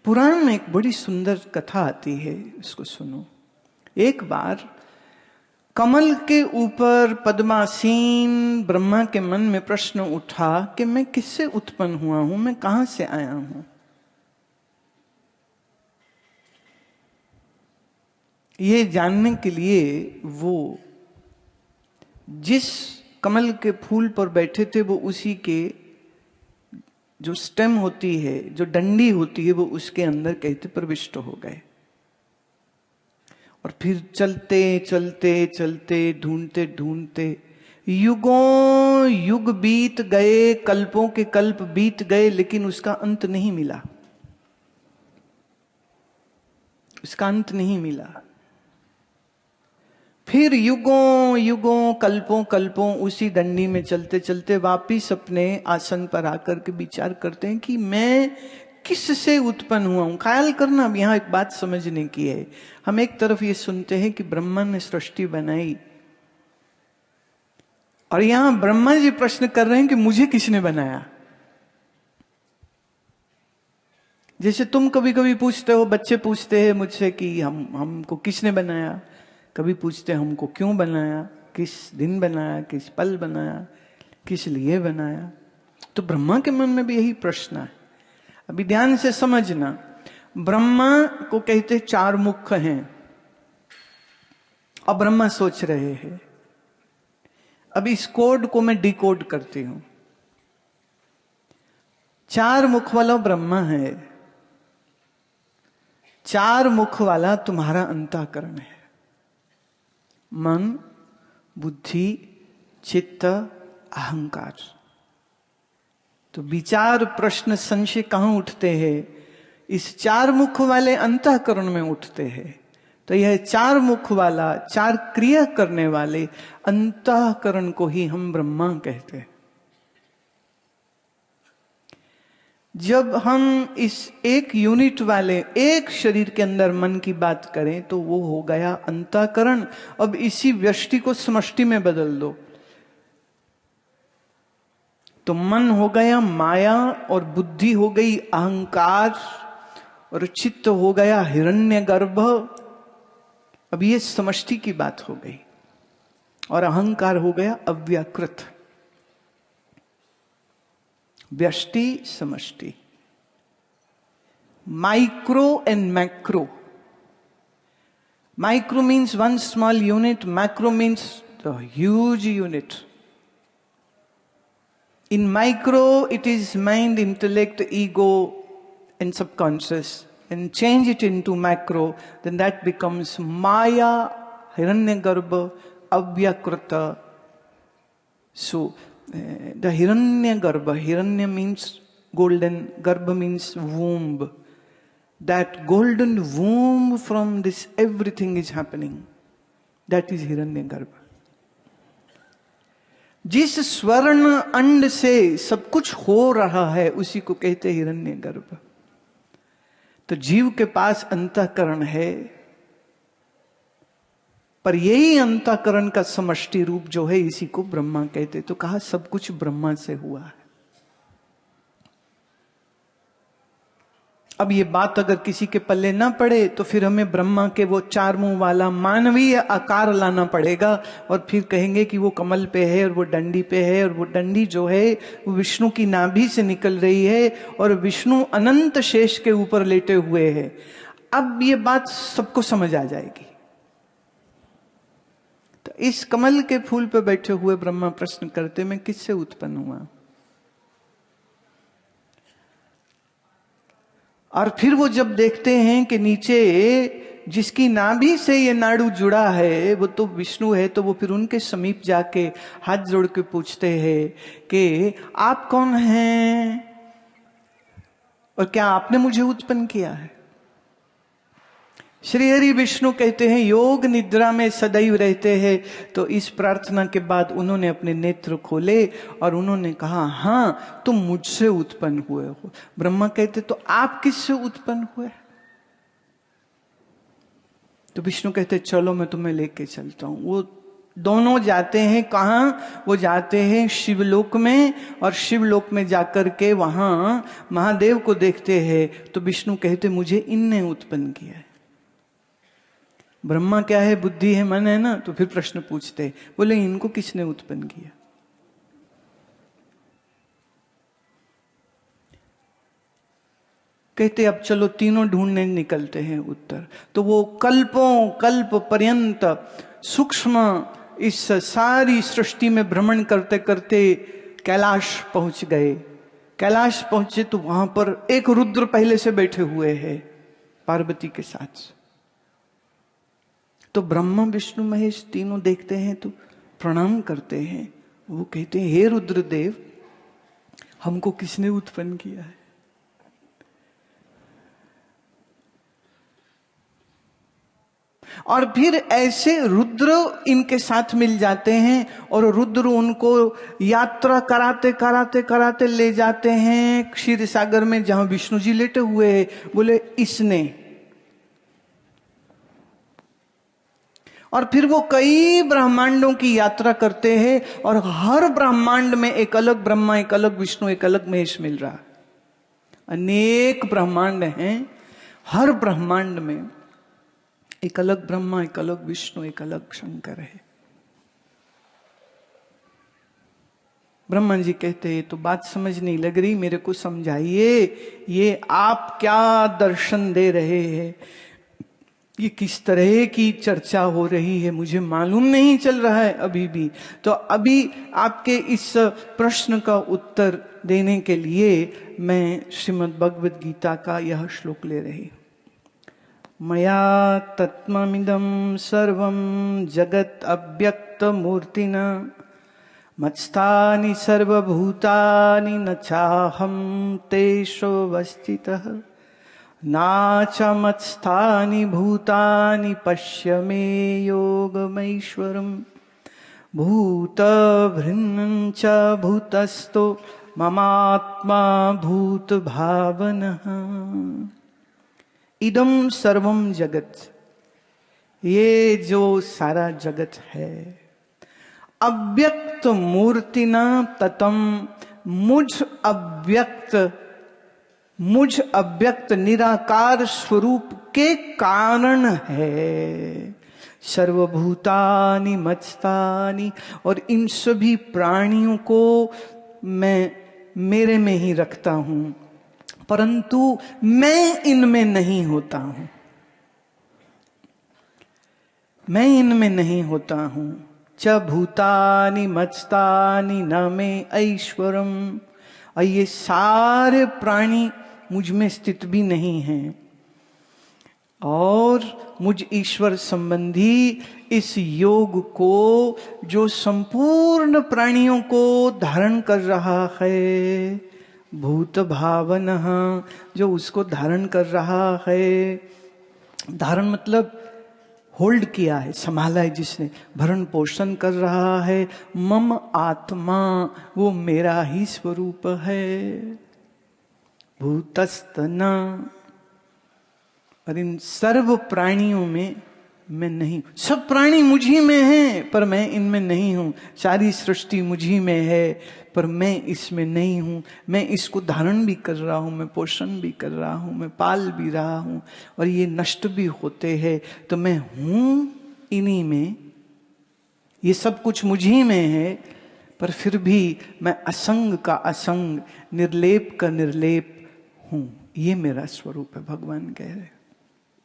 पुराण में एक बड़ी सुंदर कथा आती है, इसको सुनो। एक बार कमल के ऊपर पद्मासीन ब्रह्मा के मन में प्रश्न उठा कि मैं किससे उत्पन्न हुआ हूं, मैं कहां से आया हूं। ये जानने के लिए वो जिस कमल के फूल पर बैठे थे वो उसी के जो स्टेम होती है, जो डंडी होती है, वो उसके अंदर कहते प्रविष्ट हो गए। और फिर चलते चलते चलते ढूंढते ढूंढते युगों युग बीत गए, कल्पों के कल्प बीत गए, लेकिन उसका अंत नहीं मिला, उसका अंत नहीं मिला। फिर युगों युगों कल्पों कल्पों उसी डंडी में चलते चलते वापिस अपने आसन पर आकर के विचार करते हैं कि मैं किससे उत्पन्न हुआ हूं। ख्याल करना, अब यहां एक बात समझने की है। हम एक तरफ ये सुनते हैं कि ब्रह्मा ने सृष्टि बनाई, और यहां ब्रह्मा जी प्रश्न कर रहे हैं कि मुझे किसने बनाया। जैसे तुम कभी कभी पूछते हो, बच्चे पूछते हैं मुझसे कि हमको किसने बनाया, कभी पूछते हैं हमको क्यों बनाया, किस दिन बनाया, किस पल बनाया, किस लिए बनाया। तो ब्रह्मा के मन में भी यही प्रश्न है। अभी ध्यान से समझना, ब्रह्मा को कहते 4 मुख हैं। अब ब्रह्मा सोच रहे हैं, अब इस कोड को मैं डिकोड करती हूं। 4 मुख वाला ब्रह्मा है, 4 मुख वाला तुम्हारा अंतःकरण है। मन, बुद्धि, चित्त, अहंकार। तो विचार, प्रश्न, संशय कहां उठते हैं? इस 4 मुख वाले अंतःकरण में उठते हैं। तो यह 4 मुख वाला, 4 क्रिया करने वाले अंतःकरण को ही हम ब्रह्मा कहते हैं। जब हम इस एक यूनिट वाले एक शरीर के अंदर मन की बात करें तो वो हो गया अंतःकरण। अब इसी व्यष्टि को समष्टि में बदल दो तो मन हो गया माया, और बुद्धि हो गई अहंकार, और चित्त हो गया हिरण्यगर्भ। अब ये समष्टि की बात हो गई, और अहंकार हो गया अव्याकृत। व्यष्टि समष्टि, micro and macro. Micro means 1 small unit, macro means the huge unit. In micro it is mind, intellect, ego and subconscious, and change it into macro, then that becomes maya, hiranyagarbha, avyakrita. So the hiranyagarbha, hiranya means golden, garbha means womb. That golden womb, from this everything is happening. That is hiranyagarbha. जिस स्वर्ण अंड से सब कुछ हो रहा है उसी को कहते हैं हिरण्यगर्भ। तो जीव के पास अंतःकरण है, पर यही अंतःकरण का समष्टि रूप जो है इसी को ब्रह्मा कहते। तो कहा सब कुछ ब्रह्मा से हुआ है। अब ये बात अगर किसी के पल्ले ना पड़े तो फिर हमें ब्रह्मा के वो 4 मुंह वाला मानवीय आकार लाना पड़ेगा, और फिर कहेंगे कि वो कमल पे है और वो डंडी पे है, और वो डंडी जो है वो विष्णु की नाभि से निकल रही है, और विष्णु अनंत शेष के ऊपर लेटे हुए हैं। अब ये बात सबको समझ आ जाएगी। तो इस कमल के फूल पे बैठे हुए ब्रह्मा प्रश्न करते, मैं किससे उत्पन्न हुआ? और फिर वो जब देखते हैं कि नीचे जिसकी नाभि से ये नाड़ू जुड़ा है वो तो विष्णु है, तो वो फिर उनके समीप जाके हाथ जोड़ के पूछते हैं कि आप कौन हैं और क्या आपने मुझे उत्पन्न किया है? श्री हरि विष्णु कहते हैं योग निद्रा में सदैव रहते हैं। तो इस प्रार्थना के बाद उन्होंने अपने नेत्र खोले और उन्होंने कहा, हाँ तुम मुझसे उत्पन्न हुए हो। ब्रह्मा कहते तो आप किससे उत्पन्न हुए? तो विष्णु कहते चलो मैं तुम्हें लेके चलता हूं। वो दोनों जाते हैं कहाँ? वो जाते हैं शिवलोक में, और शिवलोक में जाकर के वहां महादेव को देखते हैं तो विष्णु कहते मुझे इनने उत्पन्न किया है। ब्रह्मा क्या है? बुद्धि है, मन है ना। तो फिर प्रश्न पूछते, बोले इनको किसने उत्पन्न किया? कहते अब चलो तीनों ढूंढने निकलते हैं उत्तर। तो वो कल्पों कल्प पर्यंत सूक्ष्म इस सारी सृष्टि में भ्रमण करते करते कैलाश पहुंच गए। कैलाश पहुंचे तो वहां पर एक रुद्र पहले से बैठे हुए हैं पार्वती के साथ। तो ब्रह्मा विष्णु महेश तीनों देखते हैं तो प्रणाम करते हैं। वो कहते हैं हे रुद्रदेव, हमको किसने उत्पन्न किया है? और फिर ऐसे रुद्र इनके साथ मिल जाते हैं और रुद्र उनको यात्रा कराते कराते कराते ले जाते हैं क्षीर सागर में, जहां विष्णु जी लेटे हुए हैं। बोले इसने। और फिर वो कई ब्रह्मांडों की यात्रा करते हैं और हर ब्रह्मांड में एक अलग ब्रह्मा, एक अलग विष्णु, एक अलग महेश मिल रहा। अनेक ब्रह्मांड हैं, हर ब्रह्मांड में एक अलग ब्रह्मा, एक अलग विष्णु, एक अलग शंकर है। ब्रह्मा जी कहते हैं तो बात समझ नहीं लग रही, मेरे को समझाइए, ये आप क्या दर्शन दे रहे हैं? ये किस तरह की चर्चा हो रही है? मुझे मालूम नहीं चल रहा है अभी भी। तो अभी आपके इस प्रश्न का उत्तर देने के लिए मैं श्रीमद् भगवद गीता का यह श्लोक ले रही हूं। मया तत्त्वमिदं सर्वं जगत् अव्यक्त मूर्तिना मत्स्थानि सर्वभूतानि न चाहं तेषु अवस्थितः न च मत्स्थानि भूतानि पश्य मे योगमैश्वरम् भूतभृन्नं च भूतस्थो ममात्मा भूतभावनः। इदम सर्वम जगत, ये जो सारा जगत है, अव्यक्त मूर्तिना ततम, मुझ अव्यक्त निराकार स्वरूप के कारण है। सर्वभूतानि मत्स्थानि, और इन सभी प्राणियों को मैं मेरे में ही रखता हूं, परंतु मैं इनमें नहीं होता हूं। मैं इनमें नहीं होता हूं। च भूतानि मत्स्थानि न मे ऐश्वरम, और ये सारे प्राणी मुझ में स्थित भी नहीं हैं। और मुझ ईश्वर संबंधी इस योग को जो संपूर्ण प्राणियों को धारण कर रहा है, भूत भावनः, जो उसको धारण कर रहा है। धारण मतलब होल्ड किया है, संभाला है जिसने, भरण पोषण कर रहा है। मम आत्मा, वो मेरा ही स्वरूप है। भूतस्तना, और इन सर्व प्राणियों में मैं नहीं। सब प्राणी मुझी में हैं पर मैं इनमें नहीं हूं। सारी सृष्टि मुझी में है पर मैं इसमें नहीं हूं। मैं इसको धारण भी कर रहा हूं, मैं पोषण भी कर रहा हूं, मैं पाल भी रहा हूं, और ये नष्ट भी होते हैं। तो मैं हूं इन्हीं में, ये सब कुछ मुझी में है, पर फिर भी मैं असंग का असंग, निर्लेप का निर्लेप हूं। ये मेरा स्वरूप है, भगवान कह रहे हैं।